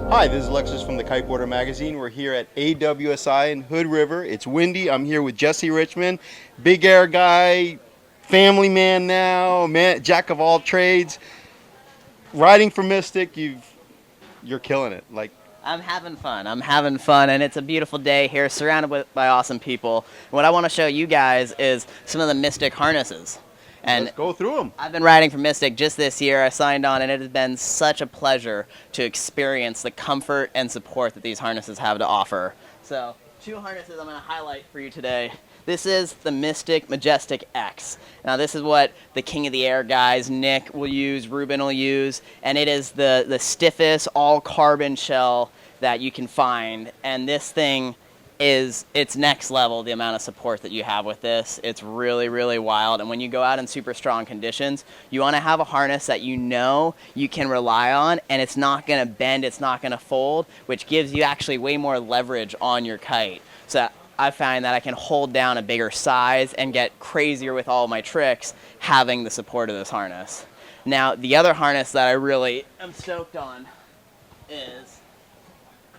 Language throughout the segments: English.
Hi, this is Alexis from the Kiteboarder Magazine. We're here at AWSI in Hood River. It's windy. I'm here with Jesse Richman, big air guy, family man now, jack of all trades. Riding for Mystic, you're killing it. Like, I'm having fun. And it's a beautiful day here, surrounded by awesome people. What I want to show you guys is some of the Mystic harnesses. And let's go through them. I've been riding for Mystic just this year. I signed on, and it has been such a pleasure to experience the comfort and support that these harnesses have to offer. So, 2 harnesses I'm going to highlight for you today. This is the Mystic Majestic X. Now, this is what the King of the Air guys, Nick, will use, Roven will use, and it is the stiffest all-carbon shell that you can find. And this thing it's next level, the amount of support that you have with this. It's really, really wild. And when you go out in super strong conditions, you want to have a harness that you know you can rely on, and it's not going to bend, it's not going to fold, which gives you actually way more leverage on your kite. So I find that I can hold down a bigger size and get crazier with all my tricks having the support of this harness. Now, the other harness that I really am stoked on is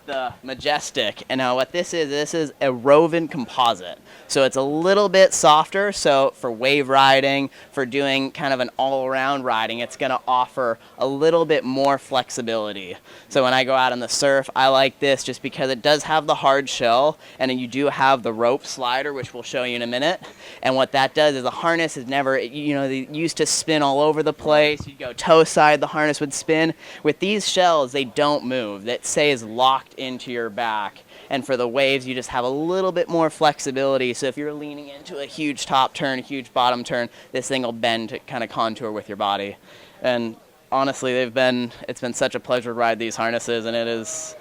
the Majestic. And now what this is a Roven Composite. So it's a little bit softer, so for wave riding, for doing kind of an all-around riding, it's going to offer a little bit more flexibility. So when I go out on the surf, I like this just because it does have the hard shell, and then you do have the rope slider, which we'll show you in a minute. And what that does is the harness is never, you know, they used to spin all over the place. You'd go toe side, the harness would spin. With these shells, they don't move. That stays locked into your back, and for the waves you just have a little bit more flexibility. So if you're leaning into a huge top turn, a huge bottom turn, this thing will bend to kind of contour with your body. And honestly, it's been such a pleasure to ride these harnesses, and it is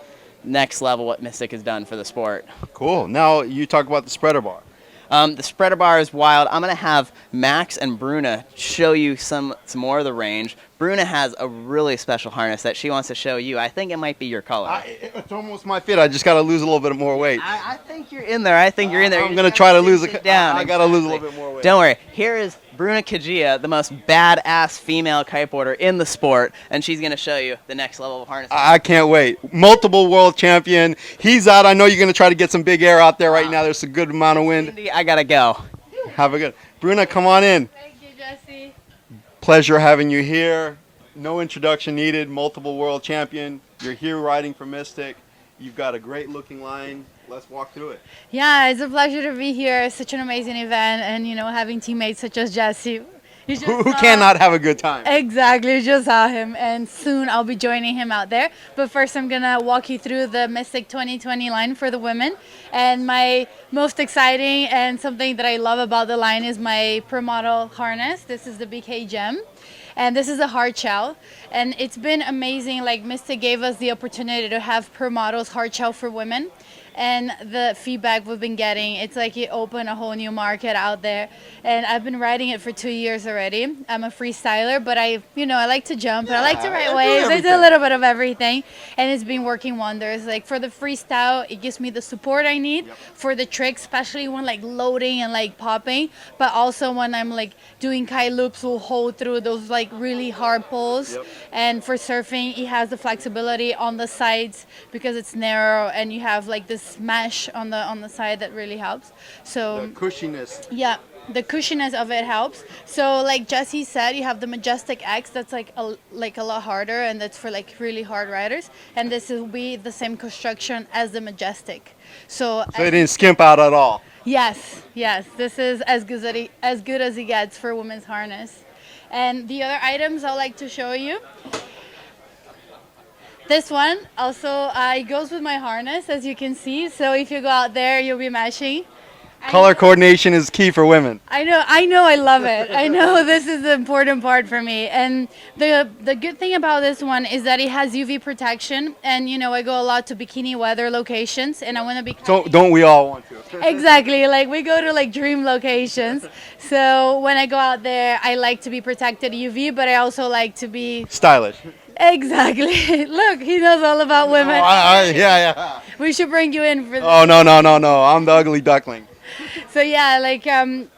next level what Mystic has done for the sport. Cool. Now you talk about the spreader bar. The spreader bar is wild. I'm going to have Max and Bruna show you some more of the range. Bruna has a really special harness that she wants to show you. I think it might be your color. It's almost my fit. I just got to lose a little bit more weight. I think you're in there. I'm going to try to lose it down. I got to lose a little bit more weight. Don't worry. Here is Bruna Kajiya, the most badass female kiteboarder in the sport, and she's going to show you the next level of harness. I can't wait. Multiple world champion. He's out. I know you're going to try to get some big air out there right now. There's a good amount of wind. I got to go. Have a good. Bruna, come on in. Thank you, Jesse. Pleasure having you here. No introduction needed. Multiple world champion. You're here riding for Mystic. You've got a great looking line. Let's walk through it. Yeah, it's a pleasure to be here. It's such an amazing event, and having teammates such as Jesse. Who cannot have a good time? Exactly, you just saw him, and soon I'll be joining him out there. But first, I'm gonna walk you through the Mystic 2020 line for the women. And my most exciting and something that I love about the line is my Pro Model harness. This is the BK Gem. And this is a hard shell, and it's been amazing. Like, Mystic gave us the opportunity to have Pro Models hard shell for women, and the feedback we've been getting, it's like it opened a whole new market out there. And I've been riding it for 2 years already. I'm a freestyler, but I like to jump, and I like to ride waves. I do a little bit of everything, and it's been working wonders. Like, for the freestyle, it gives me the support I need for the tricks, especially when like loading and like popping, but also when I'm like doing kite loops, will hold through those like really hard pulls. And for surfing, it has the flexibility on the sides because it's narrow, and you have like this mesh on the side that really helps. So the cushiness. Yeah, the cushiness of it helps. So like Jesse said, you have the Majestic X that's like a lot harder, and that's for like really hard riders. And this will be the same construction as the Majestic. So it didn't skimp out at all. Yes. This is as good as it gets for women's harness. And the other items I'd like to show you. This one also it goes with my harness, as you can see. So if you go out there, you'll be matching. Color coordination is key for women. I know, I love it. I know this is the important part for me. And the good thing about this one is that it has UV protection. And I go a lot to bikini weather locations, and I want to be. Don't we all want to? Exactly. Like, we go to like dream locations. So when I go out there, I like to be protected UV, but I also like to be stylish. Exactly. Look, he knows all about women. Yeah. We should bring you in for this. Oh, no. I'm the ugly duckling. So yeah, like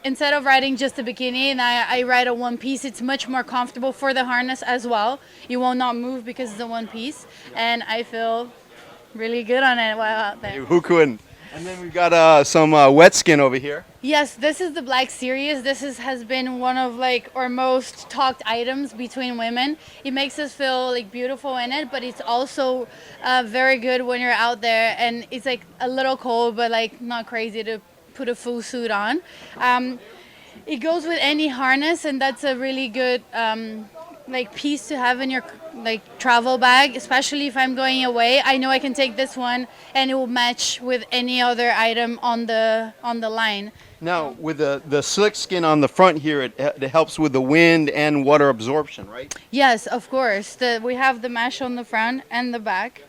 instead of riding just a bikini and I ride a one piece, it's much more comfortable for the harness as well. You will not move because it's a one piece, and I feel really good on it while out there. Who couldn't? And then we've got some wet skin over here. Yes, this is the Black Series. Has been one of like our most talked items between women. It makes us feel like beautiful in it, but it's also very good when you're out there and it's like a little cold, but like not crazy to put a full suit on. It goes with any harness, and that's a really good like piece to have in your like travel bag, especially if I'm going away. I know I can take this one and it will match with any other item on the line. Now, with the slick skin on the front here, it helps with the wind and water absorption, right? Yes, of course. We have the mesh on the front and the back,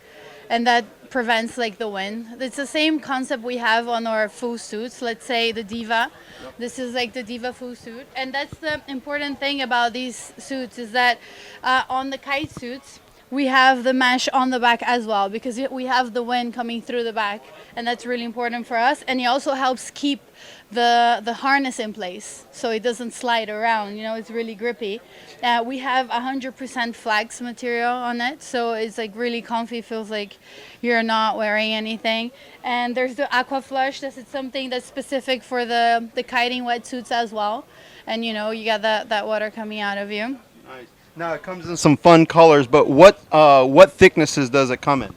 and that prevents like the wind. It's the same concept we have on our full suits. Let's say the Diva. Yep. This is like the Diva full suit, and that's the important thing about these suits is that on the kite suits we have the mesh on the back as well, because we have the wind coming through the back, and that's really important for us. And it also helps keep the harness in place so it doesn't slide around. You know, it's really grippy. We have 100% flax material on it, so it's like really comfy, feels like you're not wearing anything. And there's the Aqua Flush. This is something that's specific for the kiting wetsuits as well, and you know, you got that water coming out of you. Nice. Now it comes in some fun colors, but what thicknesses does it come in?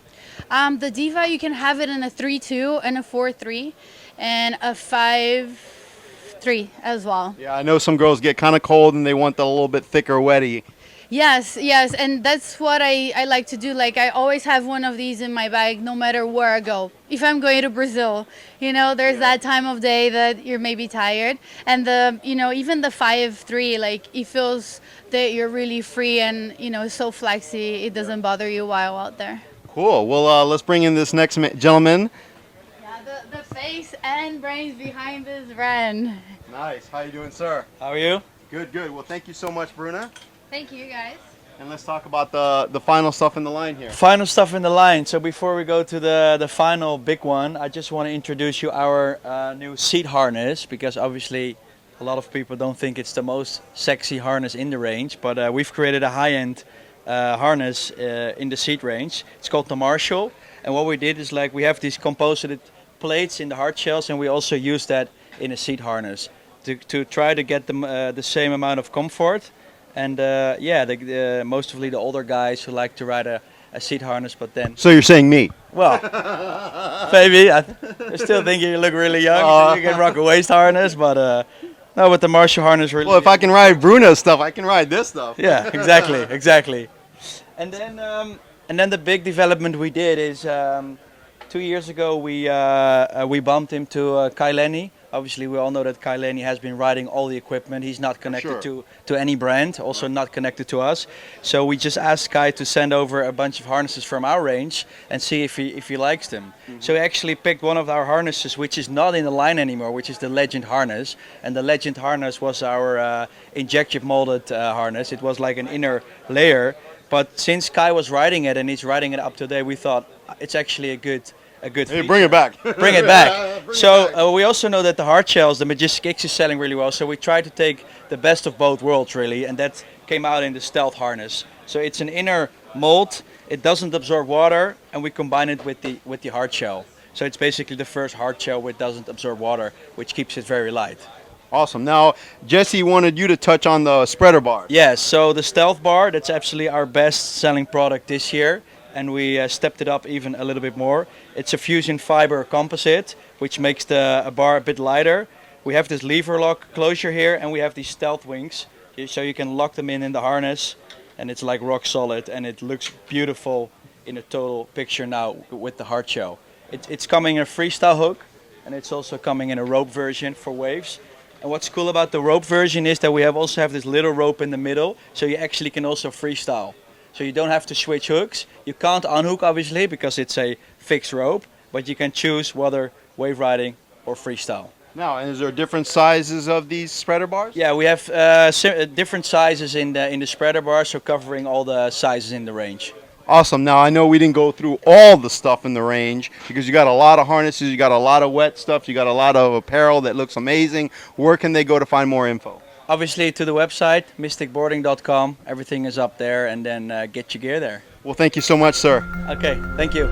The Diva, you can have it in a 3.2 and a 4.3 and a 5.3 as well. Yeah, I know some girls get kind of cold and they want the little bit thicker wetty. Yes, and that's what I like to do. Like, I always have one of these in my bag no matter where I go. If I'm going to Brazil, you know, there's that time of day that you're maybe tired, and even the 5.3, like, it feels that you're really free and, you know, so flexy, it doesn't bother you while out there. Cool. Well, let's bring in this next gentleman. Yeah, the face and brains behind this brand. Nice. How you doing, sir? How are you? Good, good. Well, thank you so much, Bruna. Thank you, guys. And let's talk about the final stuff in the line here. Final stuff in the line. So before we go to the final big one, I just want to introduce you our new seat harness, because obviously a lot of people don't think it's the most sexy harness in the range, but we've created a high-end harness in the seat range. It's called the Marshall, and what we did is, like, we have these composite plates in the hard shells, and we also use that in a seat harness to try to get the same amount of comfort. And mostly the older guys who like to ride a seat harness, but then... So you're saying me? Well, maybe. I still think you look really young. You can rock a waist harness, but no, with the Marshall harness really... Well, if I can ride Bruna's stuff, I can ride this stuff. Yeah, exactly. And then the big development we did is 2 years ago we bumped him to Kai Lenny. Obviously, we all know that Kai Lenny has been riding all the equipment. He's not connected to any brand, also not connected to us. So we just asked Kai to send over a bunch of harnesses from our range and see if he likes them. Mm-hmm. So he actually picked one of our harnesses, which is not in the line anymore, which is the Legend harness. And the Legend harness was our injection molded harness. It was like an inner layer. But since Kai was riding it and he's riding it up today, we thought it's actually a good Hey, bring it back. Bring it back. So we also know that the hard shells, the Majestic X, is selling really well. So we tried to take the best of both worlds, really, and that came out in the Stealth harness. So it's an inner mold. It doesn't absorb water, and we combine it with the hard shell. So it's basically the first hard shell which doesn't absorb water, which keeps it very light. Awesome. Now, Jesse wanted you to touch on the spreader bar. Yes. So the Stealth bar, that's absolutely our best-selling product this year. And we stepped it up even a little bit more. It's a fusion fiber composite, which makes the bar a bit lighter. We have this lever lock closure here, and we have these Stealth wings, so you can lock them in the harness, and it's like rock solid, and it looks beautiful in a total picture now with the hard shell. It's coming in a freestyle hook, and it's also coming in a rope version for waves. And what's cool about the rope version is that we also have this little rope in the middle, so you actually can also freestyle. So you don't have to switch hooks. You can't unhook, obviously, because it's a fixed rope, but you can choose whether wave riding or freestyle. Now, and is there different sizes of these spreader bars? Yeah, we have different sizes in the spreader bar, so covering all the sizes in the range. Awesome. Now I know we didn't go through all the stuff in the range because you got a lot of harnesses, you got a lot of wet stuff, you got a lot of apparel that looks amazing. Where can they go to find more info? Obviously to the website, mysticboarding.com. Everything is up there, and then get your gear there. Well, thank you so much, sir. Okay, thank you.